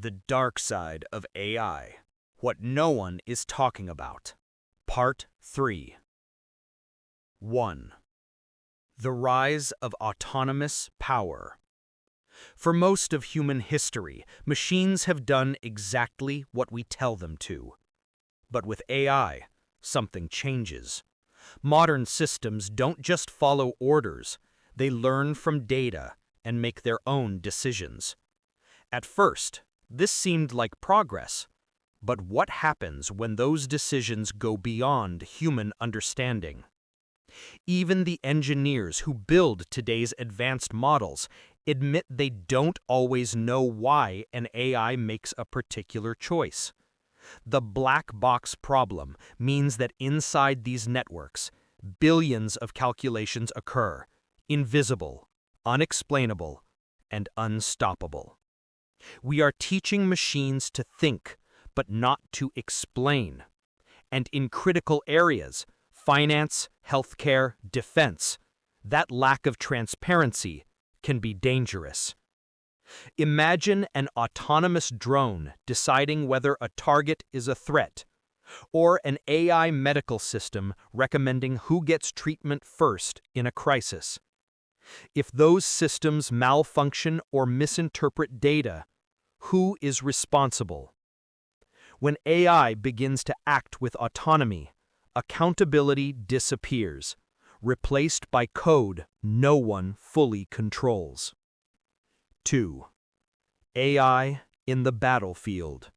The Dark Side of AI. What No One is Talking About. Part 3. 1. The Rise of Autonomous Power. For most of human history, machines have done exactly what we tell them to. But with AI, something changes. Modern systems don't just follow orders, they learn from data and make their own decisions. At first, this seemed like progress, but what happens when those decisions go beyond human understanding? Even the engineers who build today's advanced models admit they don't always know why an AI makes a particular choice. The black box problem means that inside these networks, billions of calculations occur, invisible, unexplainable, and unstoppable. We are teaching machines to think, but not to explain. And in critical areas, finance, healthcare, defense, that lack of transparency can be dangerous. Imagine an autonomous drone deciding whether a target is a threat, or an AI medical system recommending who gets treatment first in a crisis. If those systems malfunction or misinterpret data, who is responsible? When AI begins to act with autonomy, accountability disappears, replaced by code no one fully controls. 2. AI in the battlefield.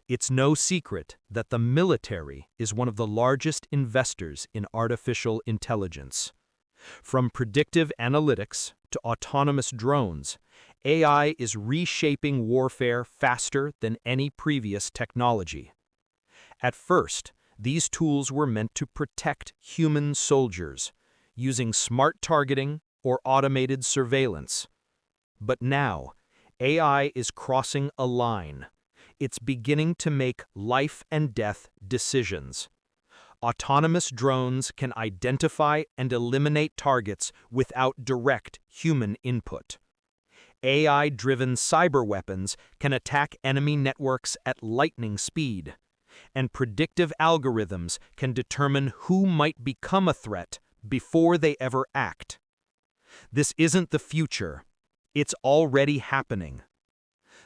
It's no secret that the military is one of the largest investors in artificial intelligence. From predictive analytics to autonomous drones, AI is reshaping warfare faster than any previous technology. At first, these tools were meant to protect human soldiers, using smart targeting or automated surveillance. But now, AI is crossing a line. It's beginning to make life-and-death decisions. Autonomous drones can identify and eliminate targets without direct human input. AI-driven cyber weapons can attack enemy networks at lightning speed, and predictive algorithms can determine who might become a threat before they ever act. This isn't the future. It's already happening.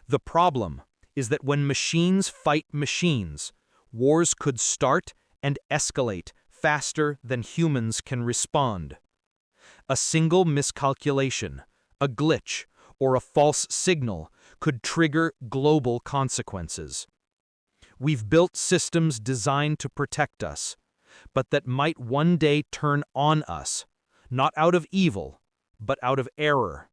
The problem is that when machines fight machines, wars could start and escalate faster than humans can respond. A single miscalculation, a glitch, or a false signal could trigger global consequences. We've built systems designed to protect us, but that might one day turn on us, not out of evil, but out of error.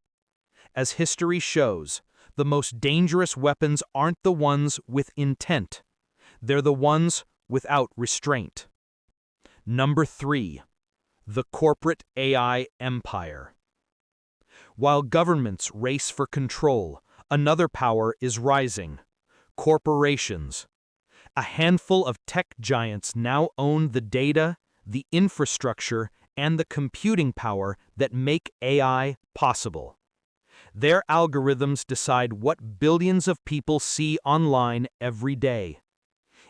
As history shows, the most dangerous weapons aren't the ones with intent. They're the ones without restraint. Number 3. The corporate AI empire. While governments race for control, another power is rising: corporations. A handful of tech giants now own the data, the infrastructure, and the computing power that make AI possible. Their algorithms decide what billions of people see online every day.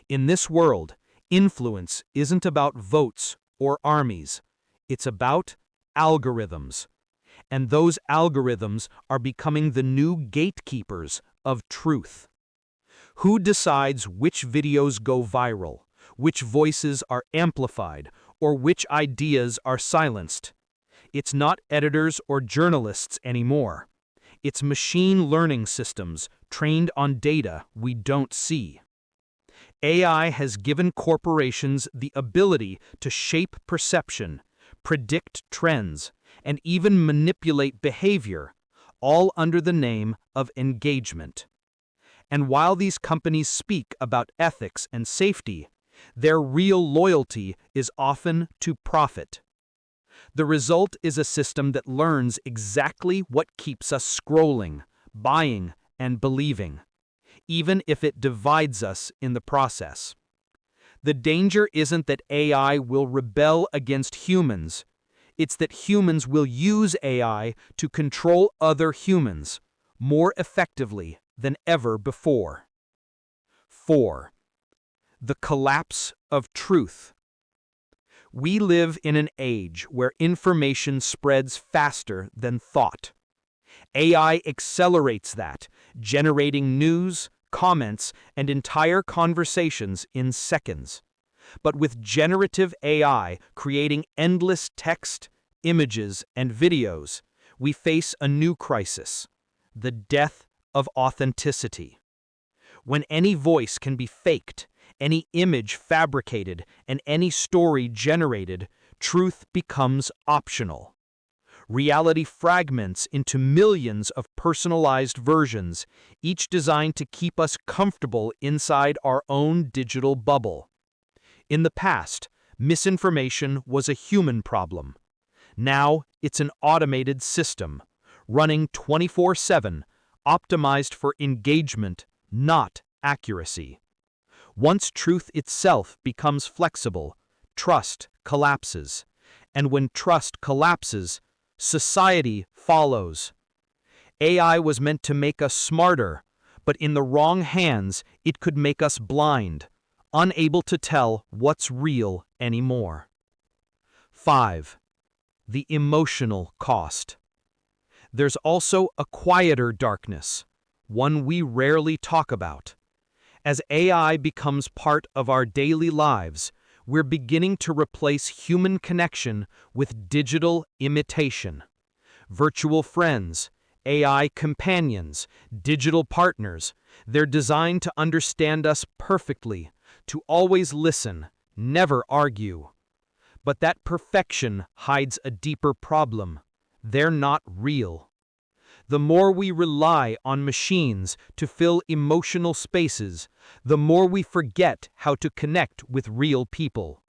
In this world, influence isn't about votes or armies. It's about algorithms. And those algorithms are becoming the new gatekeepers of truth. Who decides which videos go viral, which voices are amplified, or which ideas are silenced? It's not editors or journalists anymore. It's machine learning systems trained on data we don't see. AI has given corporations the ability to shape perception, predict trends, and even manipulate behavior, all under the name of engagement. And while these companies speak about ethics and safety, their real loyalty is often to profit. The result is a system that learns exactly what keeps us scrolling, buying, and believing, even if it divides us in the process. The danger isn't that AI will rebel against humans. It's that humans will use AI to control other humans more effectively than ever before. 4. The collapse of truth. We live in an age where information spreads faster than thought. AI accelerates that, generating news, comments, and entire conversations in seconds. But with generative AI creating endless text, images, and videos, we face a new crisis: the death of authenticity. When any voice can be faked, any image fabricated, and any story generated, truth becomes optional. Reality fragments into millions of personalized versions, each designed to keep us comfortable inside our own digital bubble. In the past, misinformation was a human problem. Now it's an automated system, running 24/7, optimized for engagement, not accuracy. Once truth itself becomes flexible, trust collapses. And when trust collapses, society follows. AI was meant to make us smarter, but in the wrong hands, it could make us blind, unable to tell what's real anymore. 5. The emotional cost. There's also a quieter darkness, one we rarely talk about. As AI becomes part of our daily lives, we're beginning to replace human connection with digital imitation. Virtual friends, AI companions, digital partners, they're designed to understand us perfectly, to always listen, never argue. But that perfection hides a deeper problem. They're not real. The more we rely on machines to fill emotional spaces, the more we forget how to connect with real people.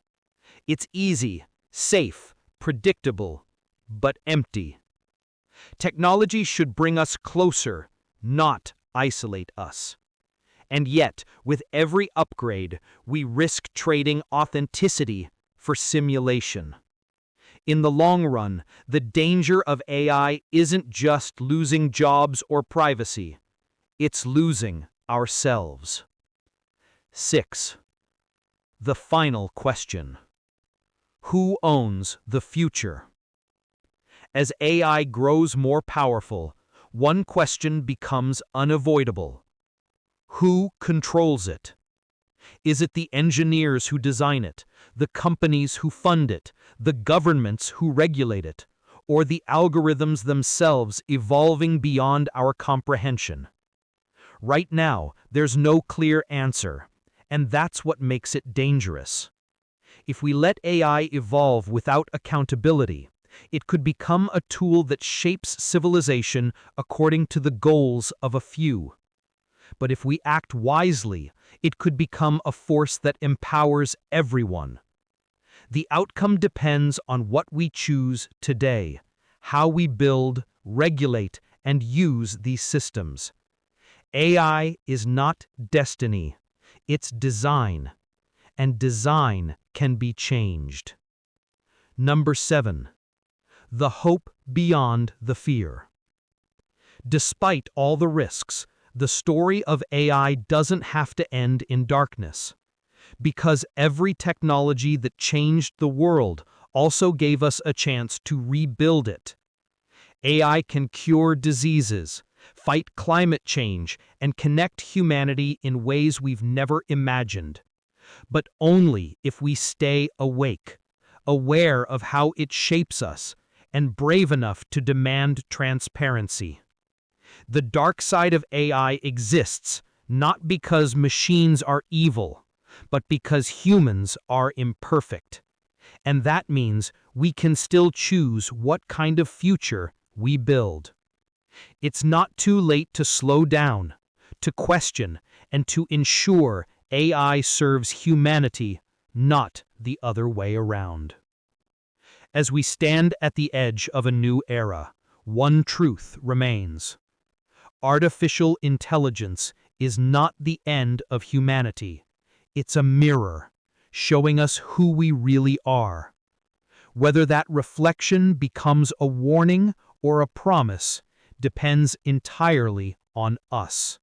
It's easy, safe, predictable, but empty. Technology should bring us closer, not isolate us. And yet, with every upgrade, we risk trading authenticity for simulation. In the long run, the danger of AI isn't just losing jobs or privacy. It's losing ourselves. 6. The final question. Who owns the future? As AI grows more powerful, one question becomes unavoidable. Who controls it? Is it the engineers who design it, the companies who fund it, the governments who regulate it, or the algorithms themselves evolving beyond our comprehension? Right now, there's no clear answer, and that's what makes it dangerous. If we let AI evolve without accountability, it could become a tool that shapes civilization according to the goals of a few. But if we act wisely, it could become a force that empowers everyone. The outcome depends on what we choose today, how we build, regulate, and use these systems. AI is not destiny, it's design, and design can be changed. Number 7. The hope beyond the fear. Despite all the risks, the story of AI doesn't have to end in darkness. Because every technology that changed the world also gave us a chance to rebuild it. AI can cure diseases, fight climate change, and connect humanity in ways we've never imagined. But only if we stay awake, aware of how it shapes us, and brave enough to demand transparency. The dark side of AI exists not because machines are evil, but because humans are imperfect. And that means we can still choose what kind of future we build. It's not too late to slow down, to question, and to ensure AI serves humanity, not the other way around. As we stand at the edge of a new era, one truth remains. Artificial intelligence is not the end of humanity. It's a mirror, showing us who we really are. Whether that reflection becomes a warning or a promise depends entirely on us.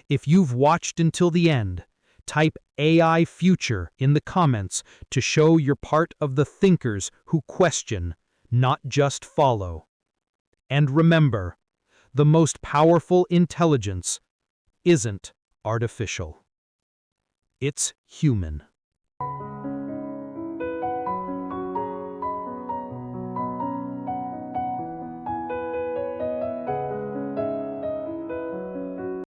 If you've watched until the end, type AI future in the comments to show you're part of the thinkers who question, not just follow. And remember, the most powerful intelligence isn't artificial. It's human.